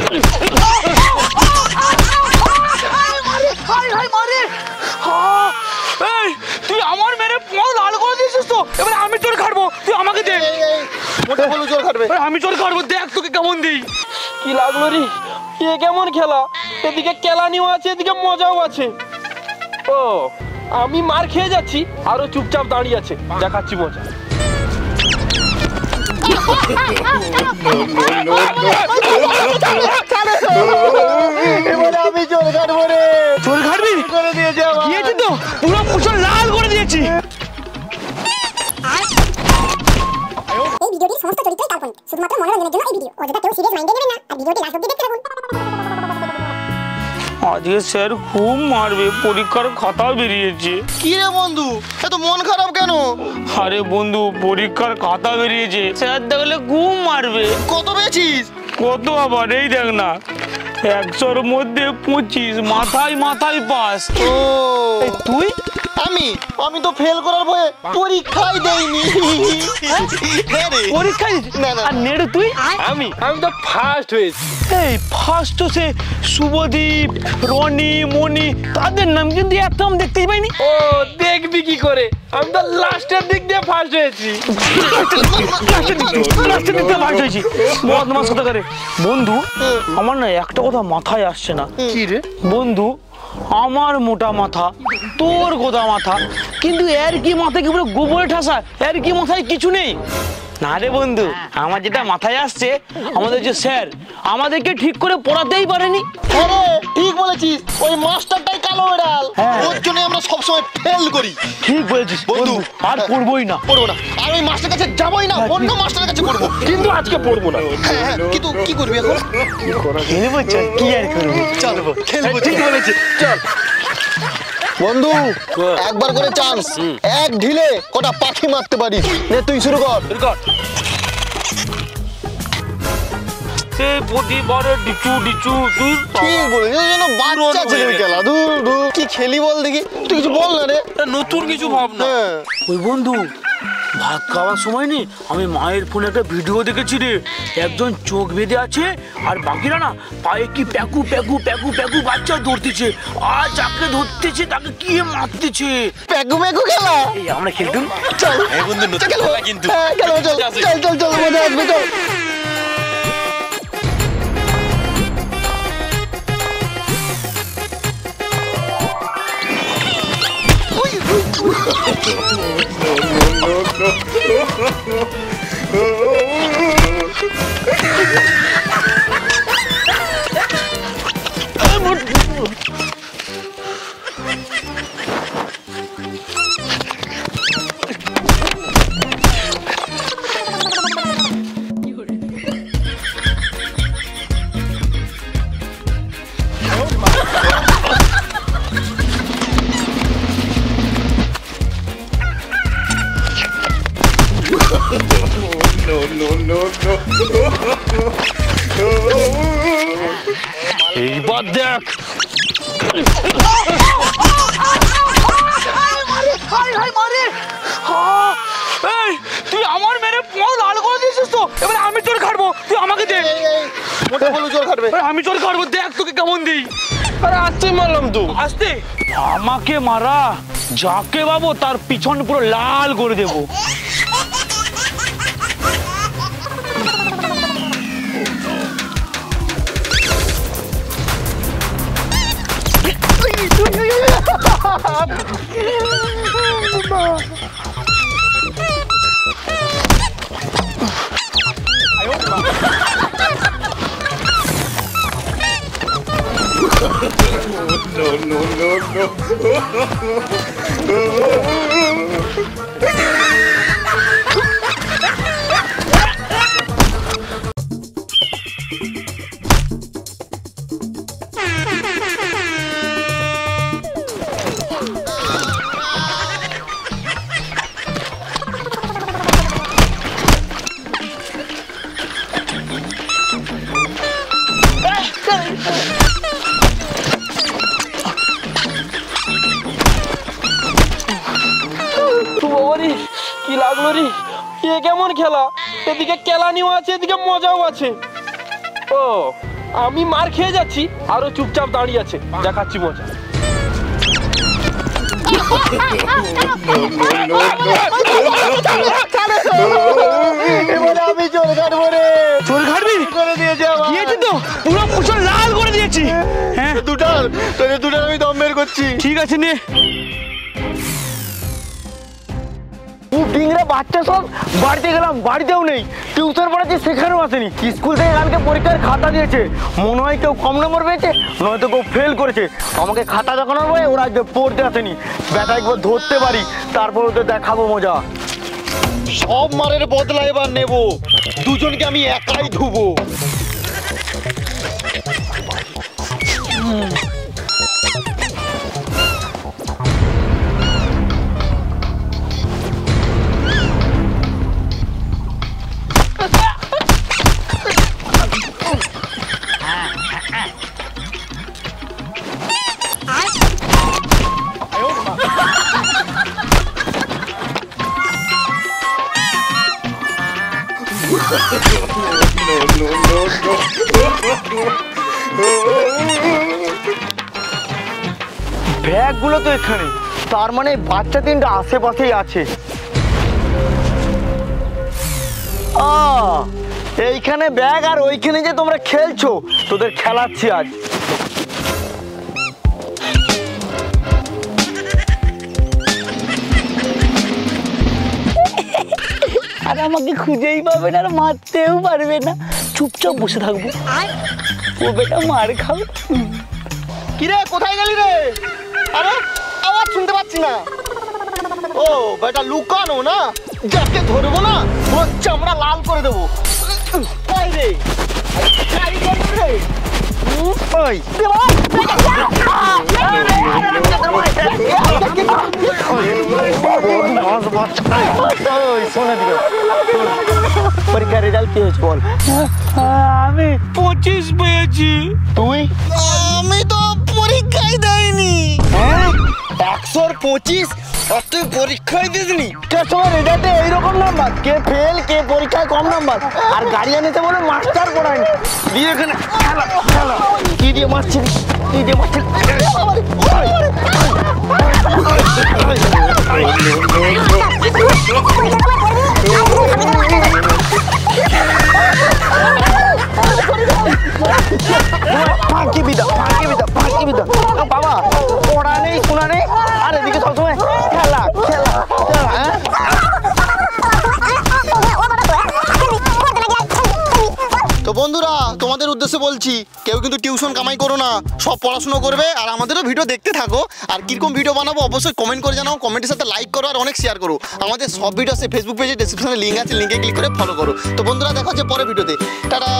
তুই আমার মেরে পুরো লাল করে দিয়েছিস তো, এবার আমি চোর কাটবো, তুই আমাকে দে। মোটা বলু চোর কাটবে, আমি চোর কাটবো, দেখ তোকে কেমন দিই। কি লাগলো রে, এ কেমন খেলা? এদিকে কেলানিও আছে, এদিকে মজাও আছে। ও আমি মার খেয়ে যাচ্ছি, আরো চুপচাপ দাঁড়িয়ে আছে, দেখাচ্ছি মজা। এবারে আমি চোর কাটবো রে। চোর কাটবি? করে দিয়েছে আমার। দিয়েছি তো, পুরো পুরো লাল করে দিয়েছি। এই ভিডিওটির সমস্ত চরিত্রই কাল্পনিক, শুধুমাত্র মনোরঞ্জনের জন্য এই ভিডিও। অযথা কেউ সিরিয়াস মাইন্ডে নেবেন না, আর ভিডিওটি লাস্ট অবধি দেখতে থাকুন। আজকে স্যার খুব মারবে, পরীক্ষার খাতা বেরিয়েছে। কি রে বন্ধু, এত মন খারাপ কেন? আরে বন্ধু, পরীক্ষার খাতা বেরিয়েছে, স্যার দেখলে খুব মারবে। কত পেয়েছিস? কত আবার, এই দেখ না, 100-র মধ্যে 25, মাথায় মাথায় পাস। ও তুই? আমি তো ফেল করার ভয়ে পরীক্ষাই দেইনি। পরীক্ষায়? না, না। আর নেড়ু তুই? আমি তো ফার্স্ট হয়েছি। এই ফার্স্ট তো সে শুভদীপ, রনি, মনি, তাদের নাম, কিন্তু একটা আমি দেখতেই পাইনি। ও দেখবি কি করে, আমি তো লাস্টের দিক দিয়ে ফার্স্ট হয়েছি। লাস্টের দিকটা ফার্স্ট হয়েছি, বদমাস কথা করে। বন্ধু, আমার না একটা কথা মাথায় আসছে না। কি রে বন্ধু, আমার মোটা মাথা, তোর গোদা মাথা, কিন্তু এর কি মাথায় কি পুরো গোবরে ঠাসা, এর কি মাথায় কিছু নেই। না রে বন্ধু, আমার যেটা মাথায় আসছে, আমাদের যে স্যার আমাদেরকে ঠিক করে পড়াতেই পারেনি। আরে ঠিক বলেছিস, ওই মাস্টারটাই কালো বেড়াল, হ্যাঁ। ওর জন্য আমরা সবসময় ফেল করি। ঠিক বলেছিস বন্ধু, আর পড়বই না। পড়বো না, আর ওই মাস্টার কাছে যাবোই না, অন্য মাস্টারের কাছে পড়বো। কিন্তু আজকে পড়বো না। হ্যাঁ, কিন্তু কি করবি এখন? খেলবো, চল, কি আর করবো, চলবো, খেলবো। ঠিক বলেছিস, চল। বন্ধু, একবার করে চান্স, এক ঢিলে কটা পাখি মারতে পারিস। নে তুই শুরু কর। সেই প্রতিবারে ডিচু ডিচু, তুই ঠিক বলেছিস, যেন বাচ্চা ছেলের খেলা। দূর দূর, কি খেলি বল দেখি, তুই কিছু বল না রে। নতুন কিছু ভাবনা। হ্যাঁ, ওই বন্ধু, ভাত খাওয়ার সময় নি আমি মায়ের ফোনে একটা ভিডিও দেখেছি রে। একজন চোখ বেঁধে আছে, আর বাকিরা না পায়ে কি প্যাকু প্যাকু প্যাকু প্যাকু বাচ্চা ধরতেছে, আর যাকে ধরতেছে তাকে কি মারতেছে। প্যাকু প্যাকু খেলা। এই আমরা খেলতাম। চল এই বন্ধু, নতুন খেলো। খেলা কিন্তু। হ্যাঁ, খেলো, চল চল চল চল, মজা আসবে, চল। এইবার দেখ। তুই আমার মেরে পুরো লাল করে দিয়েছিস তো, এবার আমি চোর কাটবো, তুই আমাকে দে। মোটা বলু চোর কাটবে। আমি চোর কাটবো, দেখ তোকে কেমন দিই। আরে আসতে মারলাম তো। আসতে আমাকে মারা, যাকে পাবো তার পিছন পুরো লাল করে দেবো। কি লাগলো রে, এ কেমন খেলা? এদিকে কেলানিও আছে, এদিকে মজাও আছে। ও আমি মার খেয়ে যাচ্ছি আর ও চুপচাপ দাঁড়িয়ে আছে, দেখাচ্ছি মজা। এবারে আমি চোর কাটবো রে। চোর ঘাটবি করে দিয়েছে আমার। গিয়েছে তো পুরো পুষো লাল করে দিয়েছি। হ্যাঁ তোদের আমি দম বের করছি। ঠিক আছে নে। ডিংরা বাচ্চা সব বাড়িতে গেলাম, বাড়িতেও নেই। টিউশন পড়াচ্ছি সেখানেও আসেনি। স্কুল থেকে কালকে পরীক্ষার খাতা দিয়েছে, মনে হয় কেউ কম নম্বর পেয়েছে, নয়তো কেউ ফেল করেছে। আমাকে খাতা দেখানোর পরে ওরা আজকে পড়তে আসেনি। ব্যাটা একবার ধরতে পারি, তারপর ওদের দেখাবো মজা। সব মারের বদলা এবার নেব, দুজনকে আমি একাই ধুবো। ব্যাগগুলো তো এখানে, তার মানে বাচ্চা তিনটা আশেপাশেই আছে। এইখানে ব্যাগ, আর ওইখানে যে তোমরা খেলছো, তোদের খেলাচ্ছি আজ। আর আমাকে খুঁজেই পাবে না, আর মারতেও পারবে না, চুপচাপ বসে থাকবো। ও বেটা মার খাবে। কিরে কোথায় গেলি রে? আরে আওয়াজ শুনতে পাচ্ছি না। ও বেটা লুকানো না, যাকে ধরবো না ওর চামড়া লাল করে দেবো। ওই রে কাই করবি রে? ওই শোনা দিল। পরীক্ষার রেজাল্ট কি হয়েছে বল? আমি 25 পেয়েছি। তুই? আমি তো পরীক্ষাই দেয়নি। 125 আর তুই পরীক্ষাই দিসনি? কে তোমার রেজাল্টে এইরকম নাম্বার? কে ফেল, কে পরীক্ষায় কম নাম্বার? আর গাড়ি আনিতে বলে মাস্টার পড়ায়নি। দিয়ে এখানে খেলা খেলা কি দিয়ে মারছিস? কি দিয়ে মারছিস? ফাঁকি বিদা, ফাঁকি বিদা, ফাঁকি বিদা। বাবা পড়া নেই, শোনা নেই, আর এদিকে সবসময় খেলা খেলা খেলা। হ্যাঁ তো বন্ধুরা, তোমাদের উদ্দেশ্যে বলছি, কেউ কিন্তু টিউশন কামাই করো না, সব পড়াশোনা করবে। আর আমাদেরও ভিডিও দেখতে থাকো। আর কিরকম ভিডিও বানাবো অবশ্যই কমেন্ট করে জানাও, কমেন্টের সাথে লাইক করো আর অনেক শেয়ার করো। আমাদের সব ভিডিও আছে ফেসবুক পেজে, ডেসক্রিপশনে লিঙ্ক আছে, লিঙ্কে ক্লিক করে ফলো করো। তো বন্ধুরা দেখা হচ্ছে পরের ভিডিওতে। টাটা।